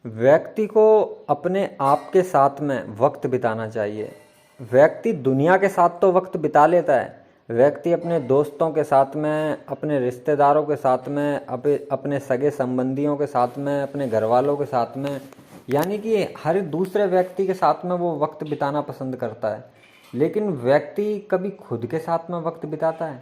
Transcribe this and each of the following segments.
व्यक्ति को अपने आप के साथ में वक्त बिताना चाहिए। व्यक्ति दुनिया के साथ तो वक्त बिता लेता है। व्यक्ति अपने दोस्तों के साथ में, अपने रिश्तेदारों के साथ में, अपने सगे संबंधियों के साथ में, अपने घर वालों के साथ में, यानी कि हर दूसरे व्यक्ति के साथ में वो वक्त बिताना पसंद करता है। लेकिन व्यक्ति कभी खुद के साथ में वक्त बिताता है?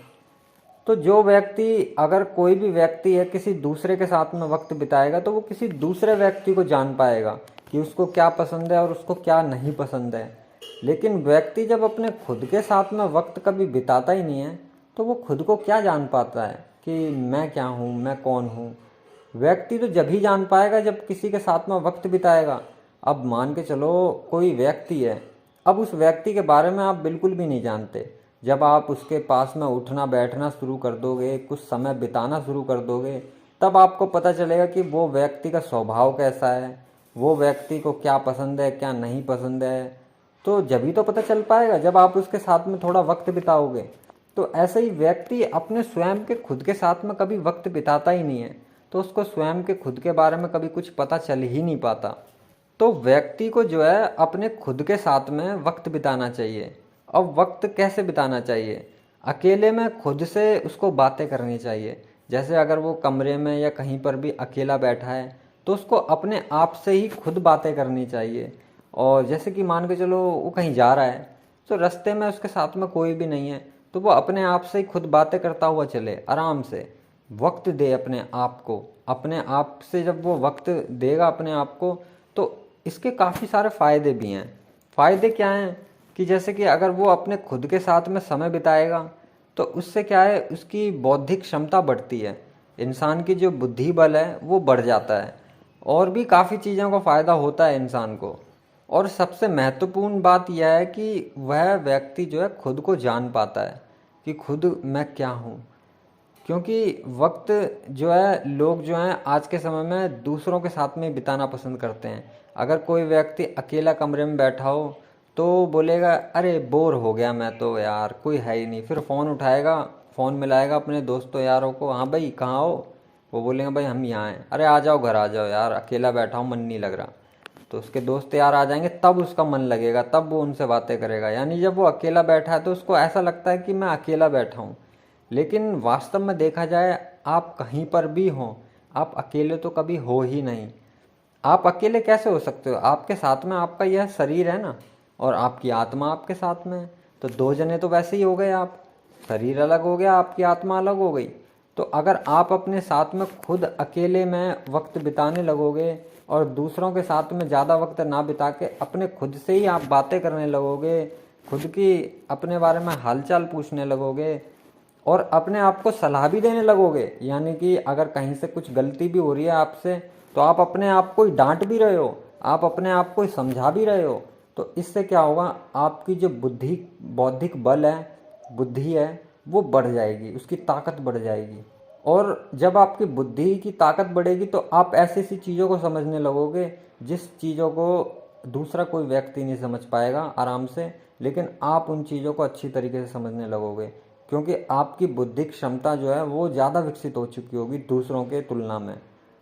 तो जो व्यक्ति, अगर कोई भी व्यक्ति है किसी दूसरे के साथ में वक्त बिताएगा तो वो किसी दूसरे व्यक्ति को जान पाएगा कि उसको क्या पसंद है और उसको क्या नहीं पसंद है। लेकिन व्यक्ति जब अपने खुद के साथ में वक्त कभी बिताता ही नहीं है तो वो खुद को क्या जान पाता है कि मैं क्या हूँ, मैं कौन हूँ। व्यक्ति तो जब ही जान पाएगा जब किसी के साथ में वक्त बिताएगा। अब मान के चलो कोई व्यक्ति है, अब उस व्यक्ति के बारे में आप बिल्कुल भी नहीं जानते। जब आप उसके पास में उठना बैठना शुरू कर दोगे, कुछ समय बिताना शुरू कर दोगे, तब आपको पता चलेगा कि वो व्यक्ति का स्वभाव कैसा है, वो व्यक्ति को क्या पसंद है, क्या नहीं पसंद है। तो जब ही तो पता चल पाएगा जब आप उसके साथ में थोड़ा वक्त बिताओगे। तो ऐसे ही व्यक्ति अपने स्वयं के खुद के साथ में कभी वक्त बिताता ही नहीं है तो उसको स्वयं के खुद के बारे में कभी कुछ पता चल ही नहीं पाता। तो व्यक्ति को जो है अपने खुद के साथ में वक्त बिताना चाहिए। अब वक्त कैसे बिताना चाहिए? अकेले में खुद से उसको बातें करनी चाहिए। जैसे अगर वो कमरे में या कहीं पर भी अकेला बैठा है तो उसको अपने आप से ही खुद बातें करनी चाहिए। और जैसे कि मान के चलो वो कहीं जा रहा है तो रास्ते में उसके साथ में कोई भी नहीं है तो वो अपने आप से ही खुद बातें करता हुआ चले, आराम से वक्त दे अपने आप को। अपने आप से जब वो वक्त देगा अपने आप को तो इसके काफ़ी सारे फ़ायदे भी हैं। फ़ायदे क्या हैं कि जैसे कि अगर वो अपने खुद के साथ में समय बिताएगा तो उससे क्या है, उसकी बौद्धिक क्षमता बढ़ती है, इंसान की जो बुद्धि बल है वो बढ़ जाता है। और भी काफ़ी चीज़ों का फ़ायदा होता है इंसान को। और सबसे महत्वपूर्ण बात यह है कि वह व्यक्ति जो है खुद को जान पाता है कि खुद मैं क्या हूँ। क्योंकि वक्त जो है, लोग जो हैं आज के समय में दूसरों के साथ में बिताना पसंद करते हैं। अगर कोई व्यक्ति अकेला कमरे में बैठा हो तो बोलेगा अरे बोर हो गया मैं तो यार, कोई है ही नहीं। फिर फ़ोन उठाएगा, फ़ोन मिलाएगा अपने दोस्तों यारों को, हाँ भाई कहाँ हो? वो बोलेंगे भाई हम यहाँ हैं। अरे आ जाओ घर आ जाओ यार, अकेला बैठा हूँ मन नहीं लग रहा। तो उसके दोस्त यार आ जाएंगे, तब उसका मन लगेगा, तब वो उनसे बातें करेगा। यानी जब वो अकेला बैठा है तो उसको ऐसा लगता है कि मैं अकेला बैठा हूँ। लेकिन वास्तव में देखा जाए, आप कहीं पर भी हों, आप अकेले तो कभी हो ही नहीं। आप अकेले कैसे हो सकते हो? आपके साथ में आपका यह शरीर है ना, और आपकी आत्मा आपके साथ में है। तो दो जने तो वैसे ही हो गए आप, शरीर अलग हो गया, आपकी आत्मा अलग हो गई। तो अगर आप अपने साथ में खुद अकेले में वक्त बिताने लगोगे और दूसरों के साथ में ज़्यादा वक्त ना बिता के अपने खुद से ही आप बातें करने लगोगे, खुद की अपने बारे में हालचाल पूछने लगोगे और अपने आप को सलाह भी देने लगोगे, यानी कि अगर कहीं से कुछ गलती भी हो रही है आपसे तो आप अपने आप को ही डांट भी रहे हो, आप अपने आप को ही समझा भी रहे हो। तो इससे क्या होगा, आपकी जो बौद्धिक बल है, बुद्धि है, वो बढ़ जाएगी, उसकी ताकत बढ़ जाएगी। और जब आपकी बुद्धि की ताकत बढ़ेगी तो आप ऐसी ऐसी चीज़ों को समझने लगोगे जिस चीज़ों को दूसरा कोई व्यक्ति नहीं समझ पाएगा आराम से, लेकिन आप उन चीज़ों को अच्छी तरीके से समझने लगोगे क्योंकि आपकी बुद्धिक क्षमता जो है वो ज़्यादा विकसित हो चुकी होगी दूसरों के तुलना में।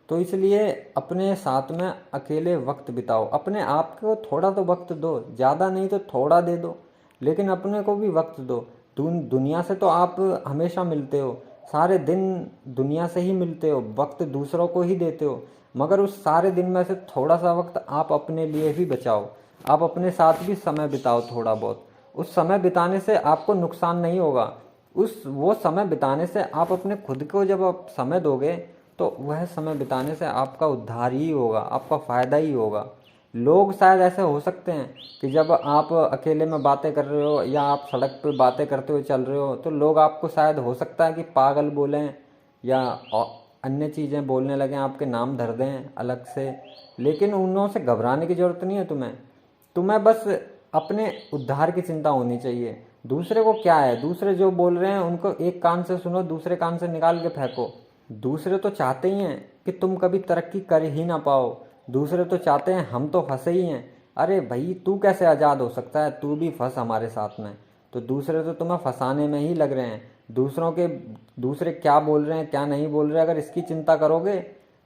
तो इसलिए अपने साथ में अकेले वक्त बिताओ, अपने आप को थोड़ा तो वक्त दो, ज़्यादा नहीं तो थोड़ा दे दो, लेकिन अपने को भी वक्त दो। दुनिया से तो आप हमेशा मिलते हो, सारे दिन दुनिया से ही मिलते हो, वक्त दूसरों को ही देते हो, मगर उस सारे दिन में से थोड़ा सा वक्त आप अपने लिए भी बचाओ। आप अपने साथ भी समय बिताओ थोड़ा बहुत। उस समय बिताने से आपको नुकसान नहीं होगा। वो समय बिताने से आप अपने खुद को जब आप समय दोगे तो वह समय बिताने से आपका उद्धार ही होगा, आपका फ़ायदा ही होगा। लोग शायद ऐसे हो सकते हैं कि जब आप अकेले में बातें कर रहे हो या आप सड़क पर बातें करते हुए चल रहे हो तो लोग आपको शायद हो सकता है कि पागल बोलें या अन्य चीज़ें बोलने लगें, आपके नाम धर दें अलग से। लेकिन उन से घबराने की ज़रूरत नहीं है तुम्हें बस अपने उद्धार की चिंता होनी चाहिए। दूसरे को क्या है, दूसरे जो बोल रहे हैं उनको एक कान से सुनो, दूसरे कान से निकाल के फेंको। दूसरे तो चाहते ही हैं कि तुम कभी तरक्की कर ही ना पाओ, दूसरे तो चाहते हैं हम तो फंसे ही हैं। अरे भाई तू कैसे आज़ाद हो सकता है, तू भी फंस हमारे साथ में। तो दूसरे तो तुम्हें फंसाने में ही लग रहे हैं। दूसरे क्या बोल रहे हैं क्या नहीं बोल रहे, अगर इसकी चिंता करोगे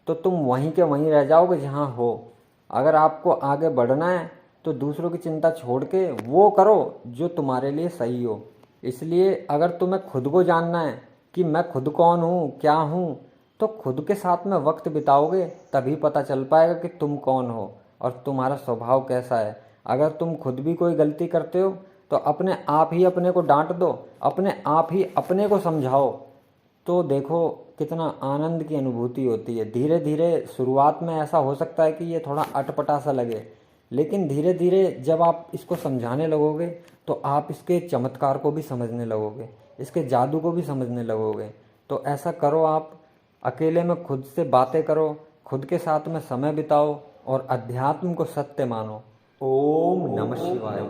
तो तुम वहीं के वहीं रह जाओगे जहाँ हो। अगर आपको आगे बढ़ना है तो दूसरों की चिंता छोड़ के वो करो जो तुम्हारे लिए सही हो। इसलिए अगर तुम्हें खुद को जानना है कि मैं खुद कौन हूँ, क्या हूँ, तो खुद के साथ में वक्त बिताओगे तभी पता चल पाएगा कि तुम कौन हो और तुम्हारा स्वभाव कैसा है। अगर तुम खुद भी कोई गलती करते हो तो अपने आप ही अपने को डांट दो, अपने आप ही अपने को समझाओ, तो देखो कितना आनंद की अनुभूति होती है। धीरे धीरे शुरुआत में ऐसा हो सकता है कि ये थोड़ा अटपटा सा लगे, लेकिन धीरे धीरे जब आप इसको समझाने लगोगे तो आप इसके चमत्कार को भी समझने लगोगे, इसके जादू को भी समझने लगोगे। तो ऐसा करो, आप अकेले में खुद से बातें करो, खुद के साथ में समय बिताओ और अध्यात्म को सत्य मानो। ओम नमः शिवाय।